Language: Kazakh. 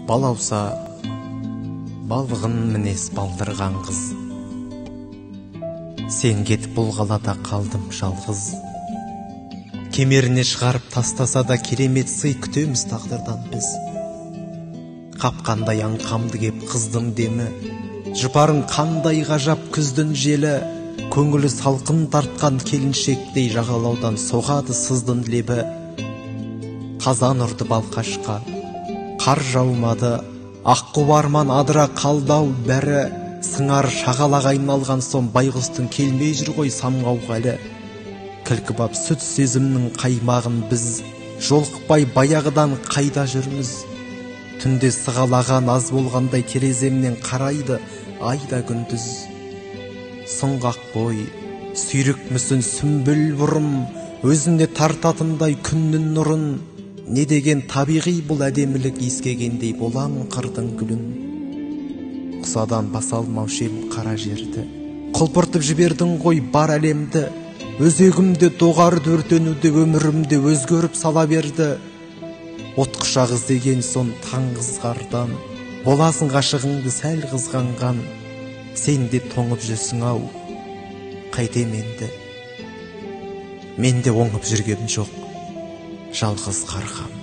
балауса балғын мінез балдырған қыз. Сен кетіп бұл қалада қалдым жалғыз. Кемеріне шығарып тастаса да керемет сый күтеміз тағдырдан біз. Қапқандай аңқамды кеп қыздың демі, жұпарың қандай ғажап күздің желі, көңілі салқын тартқан келіншектей жағалаудан соғады сыздың лебі. Қазан ұрды балқашқа, қар жаумады, аққу арман адыра қалдау бәрі, сыңар шағалаға айналған соң байғұстың келмей жүр ғой самғауға әлі. Кілкібап сүт сезімнің қаймағын біз, жолықпай баяғыдан қайда жүрміз. Түнде сығалаған аз болғандай тереземнен қарайды айда күндіз. Сұңғақ бой, сүйрік мүсін сүмбіл бұрым, өзіне тартатындай күннің нұрын, не деген табиғи бұл әдемілік ескегендей боламын қырдың гүлін. Құсадан баса алмаушы ем қара жерді, құлпыртып жібердің ғой бар әлемді. Өзегімде доғарды өртенуде өмірімде өзгеріп сала берді. От құшақ іздеген сон таң қызғардан, боласың ғашығыңды сәл қызғанған. Сен де тоңып жүрсің ау, қайтем енді. Мен де оңып жүргем жоқ, жалғыз қарғам.